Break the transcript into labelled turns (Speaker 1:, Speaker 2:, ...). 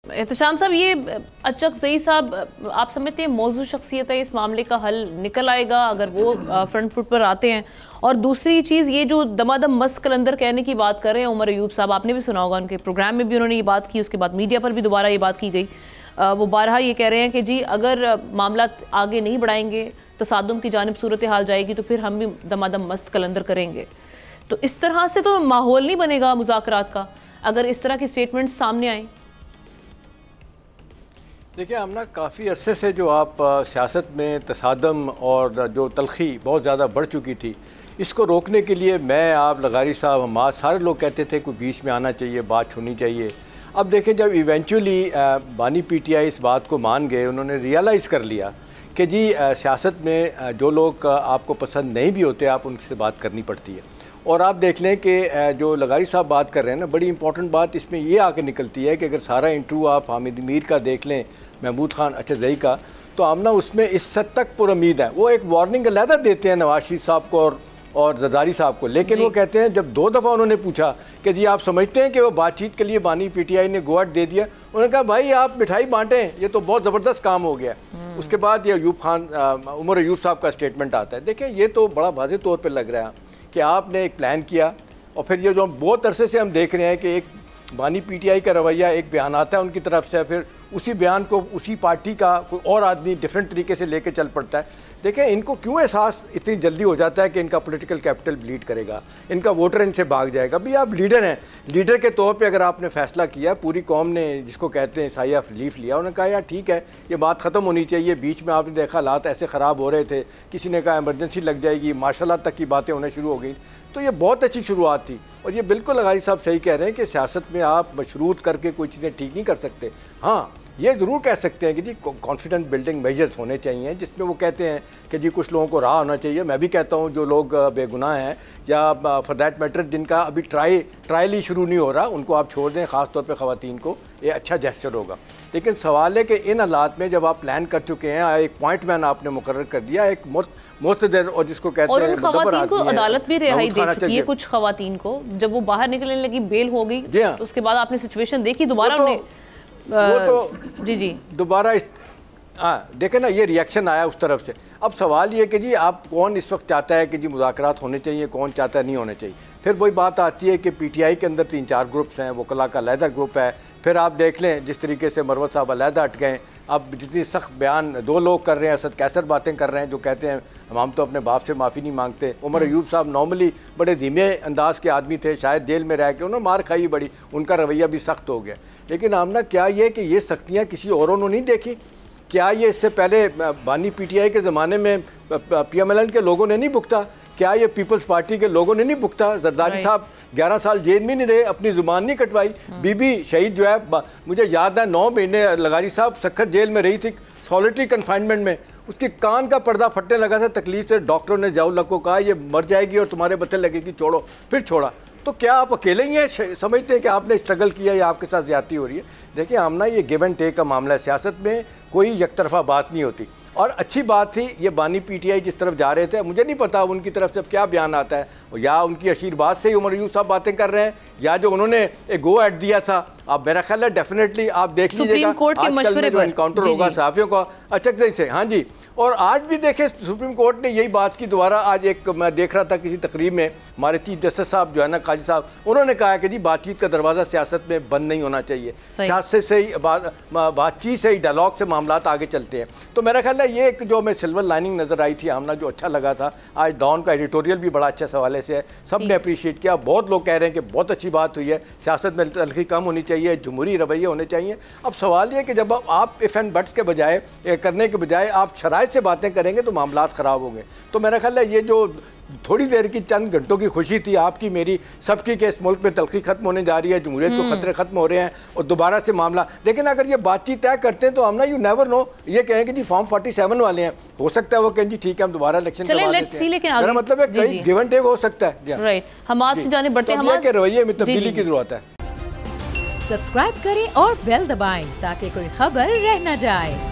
Speaker 1: एहतशाम साहब, ये अचकज़ई साहब आप समझते हैं मौजूद शख्सियत है, इस मामले का हल निकल आएगा अगर वो फ्रंट फुट पर आते हैं? और दूसरी चीज़, ये जो दमादम मस्त कलंदर कहने की बात कर रहे हैं उमर अयूब साहब, आपने भी सुना होगा, उनके प्रोग्राम में भी उन्होंने ये बात की, उसके बाद मीडिया पर भी दोबारा ये बात की गई। वो बारहा ये कह रहे हैं कि जी अगर मामला आगे नहीं बढ़ाएंगे, तसादुम की जानिब सूरत हाल जाएगी तो फिर हम भी दमादम मस्त कलंदर करेंगे। तो इस तरह से तो माहौल नहीं बनेगा मुज़ाकरात का अगर इस तरह के स्टेटमेंट्स सामने आए।
Speaker 2: देखिए, हम ना काफ़ी अरसे से जो आप सियासत में तसादम और जो तलखी बहुत ज़्यादा बढ़ चुकी थी, इसको रोकने के लिए मैं, आप, लगारी साहब, हमारे सारे लोग कहते थे कोई बीच में आना चाहिए, बात होनी चाहिए। अब देखें, जब इवेंचुअली बानी पीटीआई इस बात को मान गए, उन्होंने रियलाइज़ कर लिया कि जी सियासत में जो लोग आपको पसंद नहीं भी होते, आप उनसे बात करनी पड़ती है। और आप देख लें कि जो लगारी साहब बात कर रहे हैं ना, बड़ी इंपॉर्टेंट बात इसमें ये आके निकलती है कि अगर सारा इंटरव्यू आप हामिद मीर का देख लें, महमूद खान अचकज़ई का, तो आमना उसमें इस हद तक पुरुमीद है। वो एक वार्निंग अलहदा देते हैं नवाज शरीफ साहब को और जरदारी साहब को, लेकिन वो कहते हैं, जब 2 दफ़ा उन्होंने पूछा कि जी आप समझते हैं कि वो बातचीत के लिए बानी पीटीआई ने गोअट दे दिया, उन्होंने कहा भाई आप मिठाई बांटें, ये तो बहुत ज़बरदस्त काम हो गया। उसके बाद ये उमर अयूब साहब का स्टेटमेंट आता है। देखें, ये तो बड़ा वाज़ेह तौर पर लग रहा है कि आपने एक प्लान किया और फिर ये जो बहुत अरसे से हम देख रहे हैं कि एक बानी पीटीआई का रवैया, एक बयान आता है उनकी तरफ से, फिर उसी बयान को उसी पार्टी का कोई और आदमी डिफरेंट तरीके से लेके चल पड़ता है। देखें, इनको क्यों एहसास इतनी जल्दी हो जाता है कि इनका पॉलिटिकल कैपिटल ब्लीड करेगा, इनका वोटर इनसे भाग जाएगा। भाई आप लीडर हैं, लीडर के तौर पे अगर आपने फैसला किया, पूरी कौम ने जिसको कहते हैं साया ऑफ रिलीफ लिया, उन्होंने कहा यार ठीक है, ये बात ख़त्म होनी चाहिए। बीच में आपने देखा हालात ऐसे ख़राब हो रहे थे, किसी ने कहा इमरजेंसी लग जाएगी, मार्शल तक की बातें होना शुरू हो गई। तो ये बहुत अच्छी शुरुआत थी। और ये बिल्कुल लगारी साहब सही कह रहे हैं कि सियासत में आप मशरूत करके कोई चीज़ें ठीक नहीं कर सकते। हाँ, ये ज़रूर कह सकते हैं कि जी कॉन्फिडेंस बिल्डिंग मेजर्स होने चाहिए, जिसमें वो कहते हैं कि जी कुछ लोगों को राह होना चाहिए। मैं भी कहता हूँ जो लोग बेगुनाह हैं या फॉर दैट मैटर जिनका अभी ट्रायल ही शुरू नहीं हो रहा, उनको आप छोड़ दें, ख़ास तौर पे ख़वातीन को, ये अच्छा जेस्चर होगा। लेकिन सवाल है कि इन हालात में जब आप प्लान कर चुके हैं, एक पॉइंट मैन आपने मुकर्रर कर दिया, एक मुस्तदर और जिसको कहते हैं
Speaker 1: खवातीन को अदालत भी रिहाई दे चुकी है, कुछ खवातीन को जब वो बाहर निकलने लगी बेल हो गई, तो उसके बाद आपने सिचुएशन देखी दोबारा जी
Speaker 2: दोबारा देखें ना, ये रिएक्शन आया उस तरफ से। अब सवाल ये कि जी आप कौन इस वक्त चाहता है कि जी मुज़ाकरात होने चाहिए, कौन चाहता है नहीं होने चाहिए। फिर वही बात आती है कि पीटीआई के अंदर 3-4 ग्रुप्स हैं, वकला का अलहदा ग्रुप है। फिर आप देख लें जिस तरीके से मरवत साहब अलहदा हट गए, अब जितनी सख्त बयान 2 लोग कर रहे हैं, असद कैसर बातें कर रहे हैं जो कहते हैं हम तो अपने बाप से माफ़ी नहीं मांगते। उमर अयूब साहब नॉर्मली बड़े धीमे अंदाज के आदमी थे, शायद जेल में रह के उन्होंने मार खाई बड़ी, उनका रवैया भी सख्त हो गया। लेकिन आमना क्या ये कि ये सख्तियाँ किसी औरों ने नहीं देखी? क्या ये इससे पहले बानी पीटीआई के ज़माने में PMLN के लोगों ने नहीं भुगता? क्या ये पीपल्स पार्टी के लोगों ने नहीं भुगता? जरदारी साहब 11 साल जेल में नहीं रहे, अपनी ज़ुबान नहीं कटवाई। बीबी शहीद जो है, मुझे याद है 9 महीने लगारी साहब सख्त जेल में रही थी, सॉलिटरी कन्फाइनमेंट में। उसके कान का पर्दा फटने लगा था तकलीफ से। डॉक्टरों ने जाऊल्ला को कहा ये मर जाएगी और तुम्हारे बच्चे लगेगी, छोड़ो, फिर छोड़ा। तो क्या आप अकेले ही हैं समझते हैं कि आपने स्ट्रगल किया या आपके साथ ज्यादती हो रही है? देखिए, आमना ये गिव एंड टेक का मामला है, सियासत में कोई यकतरफा बात नहीं होती। और अच्छी बात थी ये बानी पीटीआई जिस तरफ जा रहे थे, मुझे नहीं पता उनकी तरफ से क्या बयान आता है, या उनकी आशीर्वाद से ही उमर अयूब साहब बातें कर रहे हैं, या जो उन्होंने एक गो एट दिया था। अब मेरा ख्याल है डेफिनेटली आप देख लीजिएगा आजकल में जो इनकाउंटर होगा सहाफ़ियों का अचकज़ई से। हाँ जी, और आज भी देखे सुप्रीम कोर्ट ने यही बात की दोबारा। आज एक मैं देख रहा था किसी तकरीब में, हमारे चीफ जस्टिस साहब जो है ना, काजी साहब, उन्होंने कहा कि जी बातचीत का दरवाज़ा सियासत में बंद नहीं होना चाहिए, सियासत से ही बातचीत से ही डायलॉग से मामला आगे चलते हैं। तो मेरा ख्याल है ये एक जो हमें सिल्वर लाइनिंग नज़र आई थी आमना, जो अच्छा लगा था। आज डॉन का एडिटोरियल भी बड़ा अच्छा सवाल से है, सब ने अप्रिशिएट किया। बहुत लोग कह रहे हैं कि बहुत अच्छी बात हुई है, सियासत में तलखी कम होनी चाहिए, जमहूरी रवैये होने चाहिए। अब सवाल ये कि जब आप इफ एंड बट्स के बजाय करने के बजाय आप शराइत से बातें करेंगे तो मामला ख़राब होंगे। तो मेरा ख्याल है ये जो थोड़ी देर की चंद घंटों की खुशी थी आपकी मेरी सबकी कि इस मुल्क में तलखी खत्म होने जा रही है, जमहूरियत को खतरे खत्म हो रहे हैं और दोबारा से मामला। लेकिन अगर ये बातचीत तय करते हैं तो हम ना यू नेवर नो, ये कहें कि जी फॉर्म 47 वाले हैं, हो सकता है वो कहें जी ठीक है हम दोबारा इलेक्शन करवा देते हैं। मेरा मतलब है कई गिव एंड टेक हो सकता है।
Speaker 1: राइट, हम आज की जानिब बढ़ते हैं,
Speaker 2: के रवैये में तब्दीली की जरूरत है।
Speaker 3: सब्सक्राइब करें और बेल दबाएं ताकि कोई खबर रह न जाए।